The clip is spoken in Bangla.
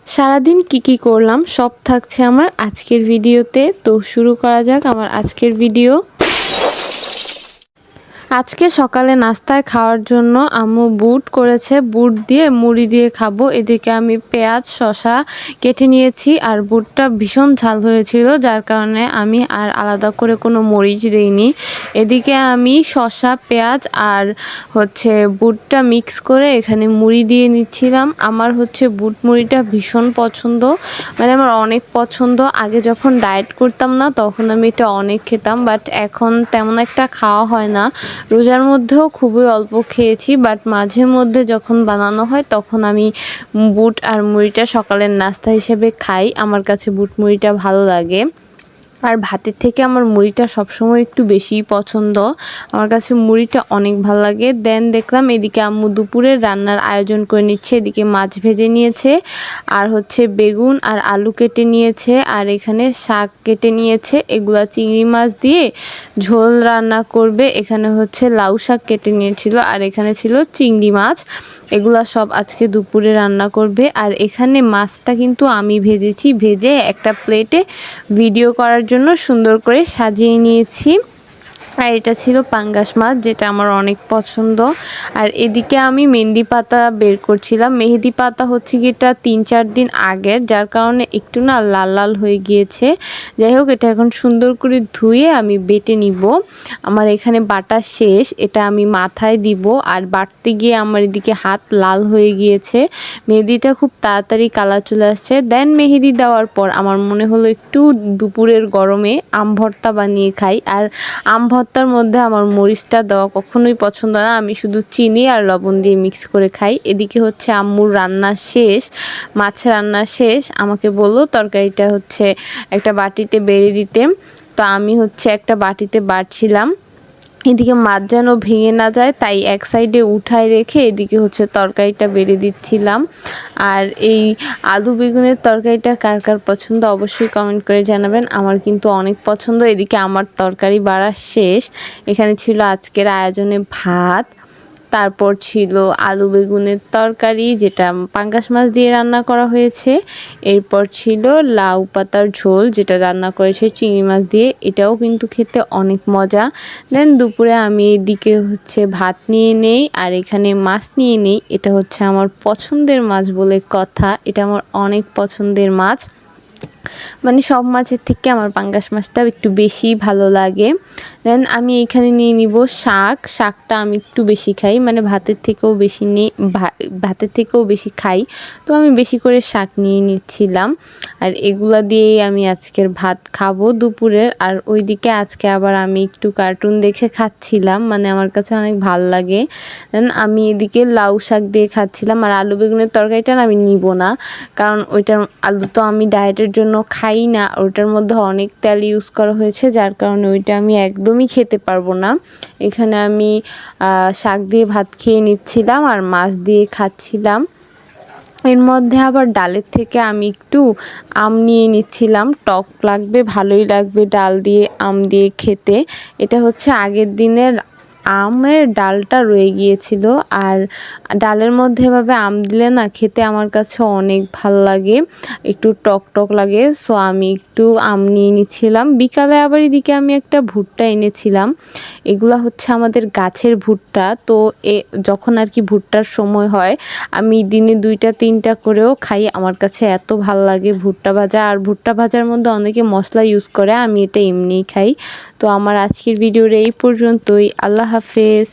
সারাদিন কি করলাম সব থাকছে আমার আজকের ভিডিওতে। তো শুরু করা যাক আমার আজকের ভিডিও। আজকে সকালে নাস্তায় খাওয়ার জন্য আম্মু বুট করেছে, বুট দিয়ে মুড়ি দিয়ে খাবো। এদিকে আমি পেঁয়াজ শসা কেটে নিয়েছি, আর বুটটা ভীষণ ঝাল হয়েছিল যার কারণে আমি আর আলাদা করে কোনো মরিচ দিইনি। এদিকে আমি শসা পেঁয়াজ আর বুটটা মিক্স করে এখানে মুড়ি দিয়ে নিচ্ছিলাম। আমার বুট মুড়িটা ভীষণ পছন্দ, মানে আমার অনেক পছন্দ। আগে যখন ডায়েট করতাম না তখন আমি এটা অনেক খেতাম, বাট এখন তেমন একটা খাওয়া হয় না। রোজার মধ্যেও খুবই অল্প খেয়েছি, বাট মাঝে মধ্যে যখন বানানো হয় তখন আমি বুট আর মুড়িটা সকালের নাস্তা হিসেবে খাই। আমার কাছে বুট মুড়িটা ভালো লাগে, আর ভাতের থেকে আমার মুড়িটা সবসময় একটু বেশিই পছন্দ। আমার কাছে মুড়িটা অনেক ভালো লাগে। দেন দেখলাম এদিকে আম্মু দুপুরের রান্নার আয়োজন করে নিচ্ছে। এদিকে মাছ ভেজে নিয়েছে, আর বেগুন আর আলু কেটে নিয়েছে, আর এখানে শাক কেটে নিয়েছে। এগুলা চিংড়ি মাছ দিয়ে ঝোল রান্না করবে। এখানে লাউ শাক কেটে নিয়েছিল, আর এখানে ছিল চিংড়ি মাছ। এগুলা সব আজকে দুপুরে রান্না করবে। আর এখানে মাছটা কিন্তু আমি ভেজে একটা প্লেটে ভিডিও করার জন্য সুন্দর করে সাজিয়ে নিয়েছি। আর এটা ছিল পাঙ্গাস মাছ, যেটা আমার অনেক পছন্দ। আর এদিকে আমি মেহেদি পাতা বের করছিলাম। মেহেদি পাতা এটা 3-4 দিন আগের, যার কারণে একটু না লাল লাল হয়ে গিয়েছে। যাই হোক, এটা এখন সুন্দর করে ধুয়ে আমি বেটে নিব। আমার এখানে বাটা শেষ, এটা আমি মাথায় দিব। আর বাটতে গিয়ে আমার এদিকে হাত লাল হয়ে গিয়েছে। মেহেদিটা খুব তাড়াতাড়ি কালার চলে আসছে। দেন মেহেদি দেওয়ার পর আমার মনে হলো একটু দুপুরের গরমে আম ভর্তা বানিয়ে খাই। আর আম ভর্তার মধ্যে আমার মরিচটা দেওয়া কখনোই পছন্দ না, আমি শুধু চিনি আর লবণ দিয়ে মিক্স করে খাই। এদিকে আম্মুর রান্না শেষ, মাছ রান্না শেষ। আমাকে বললো তরকারিটা একটা বাটিতে বেড়ে দিতে। তো আমি একটা বাটিতে বাড়ছিলাম। এদিকে মাছ যেন ভেঙে না যায়, তাই এক সাইডে উঠায় রেখে এদিকে তরকারিটা বেড়ে দিচ্ছিলাম। আর এই আলু বেগুনের তরকারিটা কার কার পছন্দ অবশ্যই কমেন্ট করে জানাবেন। আমার কিন্তু অনেক পছন্দ। এদিকে আমার তরকারি বাড়া শেষ। এখানে ছিল আজকের আয়োজনে ভাত, তারপর ছিল আলু বেগুনের তরকারি, যেটা পাঙ্গাস মাছ দিয়ে রান্না করা হয়েছে। এরপর ছিল লাউ পাতার ঝোল, যেটা রান্না করেছে চিংড়ি মাছ দিয়ে। এটাও কিন্তু খেতে অনেক মজা। দেন দুপুরে আমি এদিকে ভাত নিয়ে নেই, আর এখানে মাছ নিয়ে নেই। এটা আমার পছন্দের মাছ বলে কথা, এটা আমার অনেক পছন্দের মাছ। মানে সব মাছের থেকে আমার পাঙ্গাস মাছটা একটু বেশি ভালো লাগে। দেন আমি এখানে নিয়ে নিব শাকটা আমি একটু বেশি খাই, মানে ভাতের থেকেও বেশি খাই। তো আমি বেশি করে শাক নিয়ে নিচ্ছিলাম, আর এগুলা দিয়েই আমি আজকের ভাত খাবো দুপুরের। আর ওইদিকে আজকে আবার আমি একটু কার্টুন দেখে খাচ্ছিলাম, মানে আমার কাছে অনেক ভাল লাগে। দেন আমি এদিকে লাউ শাক দিয়ে খাচ্ছিলাম। আর আলু বেগুনের তরকারিটা আমি নিব না, কারণ আলু তো আমি ডায়েটের জন্য খাই না। ওইটার মধ্যে অনেক তেল ইউজ করা হয়েছে, যার কারণে ওইটা আমি একদমই খেতে পারবো না। এখানে আমি শাক দিয়ে ভাত খেয়ে নিচ্ছিলাম, আর মাছ দিয়ে খাচ্ছিলাম। এর মধ্যে আবার ডালের থেকে আমি একটু আম নিয়ে নিচ্ছিলাম। টক লাগবে, ভালোই লাগবে ডাল দিয়ে আম দিয়ে খেতে। এটা আগের দিনের আমের ডালটা রয়ে গিয়েছিল, আর ডালের মধ্যে এভাবে আম দিলে না খেতে আমার কাছে অনেক ভাল লাগে, একটু টক টক লাগে। সো আমি একটু আম নিয়ে নিচ্ছিলাম। বিকালে আবার এদিকে আমি একটা ভুট্টা এনেছিলাম। এগুলা আমাদের গাছের ভুট্টা। তো যখন আর কি ভুট্টার সময় হয় আমি দিনে 2-3টা করেও খাই। আমার কাছে এত ভাল লাগে ভুট্টা ভাজা। আর ভুট্টা ভাজার মধ্যে অনেকে মশলা ইউজ করে, আমি এটা এমনিই খাই। তো আমার আজকের ভিডিওর এই পর্যন্তই। আল্লাহ হাফেজ।